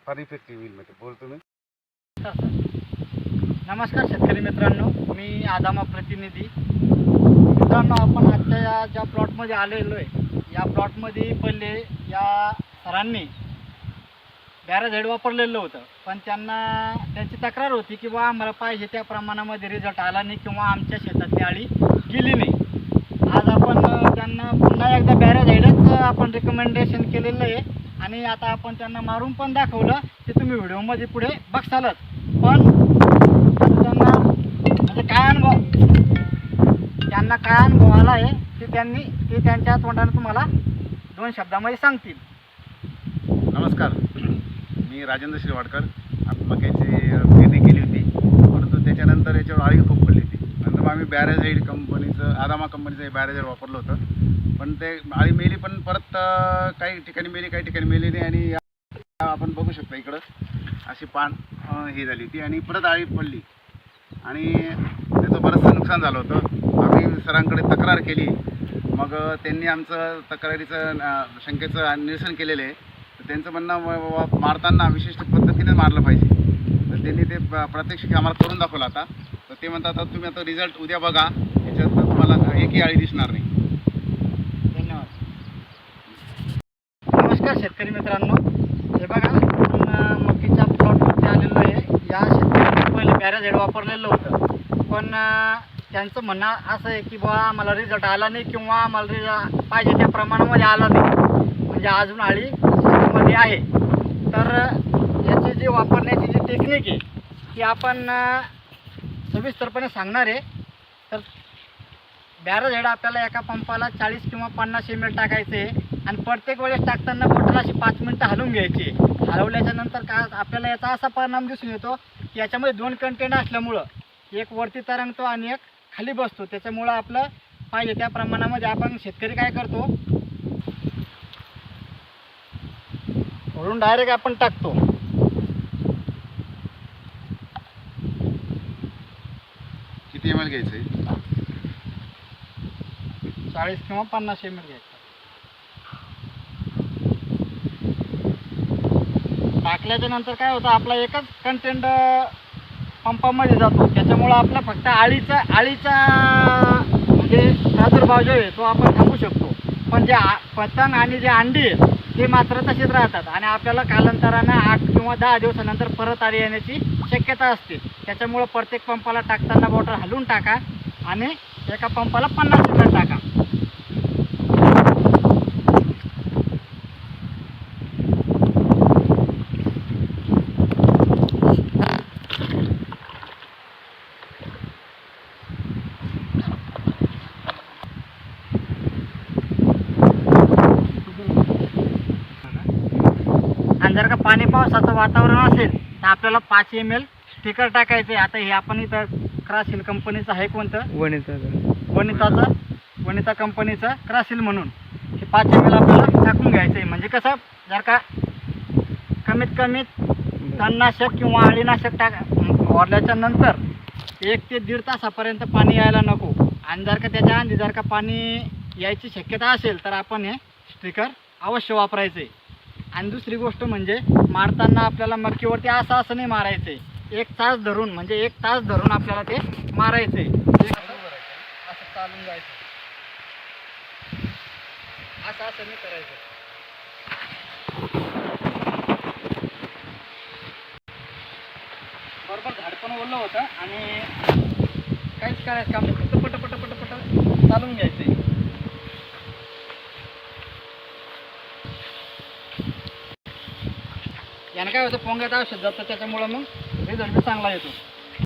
फार इफेक्टिव्ह होईल म्हणजे बोल तुम्ही. नमस्कार शेतकरी मित्रांनो, मी आदामा प्रतिनिधी. मित्रांनो, आपण आजच्या या ज्या प्लॉटमध्ये आलेलो आहे, या प्लॉटमध्ये पहिले या सरांनी बॅराझाईड वापरलेलं होतं, पण त्यांची तक्रार होती की बा आम्हाला पाहिजे त्या प्रमाणामध्ये रिझल्ट आला नाही किंवा आमच्या शेतातली आळी गेली नाही. आज आपण त्यांना पुन्हा एकदा बॅराझाईडच आपण रिकमेंडेशन केलेलं आहे आणि आता आपण त्यांना मारून पण दाखवलं, ते तुम्ही व्हिडिओमध्ये पुढे बघसालच. पण त्यांना म्हणजे त्यांना काय अनुभव आला आहे ते त्यांच्या तोंडाने तुम्हाला 2 शब्दामध्ये सांगतील. नमस्कार, मी राजेंद्र श्रीवाडकर. मक्याची पेरणी केली होती, परंतु त्याच्यानंतर याच्यावर आळी खूप पडली होती. नंतर आम्ही बॅराझाईड कंपनीचं, आदामा कंपनीचं बॅराझाईड वापरलं होतं, पण ते आळी मेली. पण परत काही ठिकाणी मेली, काही ठिकाणी मेली नाही. आणि आपण बघू शकता इकडं अशी पान ही झाली होती आणि परत आळी पडली आणि त्याचं बरंचसं नुकसान झालं होतं. आम्ही सरांकडे तक्रार केली, मग त्यांनी आमचं तक्रारीचं शंकेचं निरसन केलेलं आहे. तर त्यांचं म्हणणं मारताना विशिष्ट पद्धतीने मारलं पाहिजे. तर त्यांनी ते प्रात्यक्षिक आम्हाला करून दाखवलं. आता तर ते म्हणतात आता तुम्ही आता रिझल्ट उद्या बघा, याच्यात तुम्हाला एकही आळी दिसणार नाही. धन्यवाद. नमस्कार शेतकरी मित्रांनो, हे बघा आपण मकीच्या प्लॉटवरती आलेलो आहे. या शेतकऱ्यांनी पहिले बॅराझाईड वापरलेलं होतं, पण त्यांचं म्हणणं असं आहे की बा आम्हाला रिझल्ट आला नाही किंवा आम्हाला पाहिजे त्या प्रमाणामध्ये आला नाही, म्हणजे अजून आळी शेतामध्ये आहे. तर याची जी वापरण्याची जी टेक्निक आहे ती आपण सविस्तरपणे सांगणार आहे. तर बॅराझाईड आपल्याला एका पंपाला 40 किंवा 50 ml टाकायचं आहे आणि प्रत्येक वेळेस टाकताना बॉटल अशी 5 मिनटं हलवून घ्यायची. हलवल्याच्या नंतर काय आपल्याला याचा असा परिणाम दिसून येतो की याच्यामध्ये 2 कंटेंट असल्यामुळं एक वरती तरंगतो आणि एक खाली बसतो. त्याच्यामुळं आपलं पाहिजे त्या प्रमाणामध्ये आपण शेतकरी काय करतो, वरून डायरेक्ट आपण टाकतो. किती ml घ्यायचं आहे? 40 किंवा 50 ml घ्यायचं. टाकल्याच्या नंतर काय होतं, आपला एकच कंटेंट पंपामध्ये जातो. त्याच्यामुळं आपला फक्त आळीचा म्हणजे प्रादुर्भाव जो आहे तो आपण थांबवू शकतो. पण जे पतंग आणि जे अंडी आहेत ते मात्र तसेच राहतात आणि आपल्याला कालांतरानं 8 किंवा 10 दिवसानंतर परत आळी येण्याची शक्यता असते. त्याच्यामुळं प्रत्येक पंपाला टाकताना बॉटल हलवून टाका आणि एका पंपाला 50 ml टाका. आणि जर का पाणी पावसाचं वातावरण असेल तर आपल्याला 5 ml स्टिकर टाकायचं आहे. आता हे आपण इथं क्रासिल कंपनीचं आहे, कोणतं वनिता कंपनीचं क्रासिल म्हणून हे 5 ml आपल्याला टाकून घ्यायचं आहे. म्हणजे कसं, जर का कमीत कमी तणनाशक किंवा अळीनाशक ओरल्याच्या नंतर 1 ते 1.5 तासापर्यंत पाणी यायला नको. आणि जर का त्याच्या आधी जर का पाणी यायची शक्यता असेल तर आपण हे स्टिकर अवश्य वापरायचं आहे. आणि दुसरी गोष्ट म्हणजे मारताना आपल्याला मक्कीवरती असं नाही मारायचं आहे. 1 तास धरून, म्हणजे 1 तास धरून आपल्याला ते मारायचं आहे. असं चालून जायचं, असं नाही करायचं. बरोबर झाड पण ओलं होतं आणि काहीच करायचं काम नाही, फक्त पट चालून घ्यायचं आहे. यानं काय होतं, पोंग्यात औषध जातं, त्याच्यामुळं मग रिझल्ट चांगला येतो.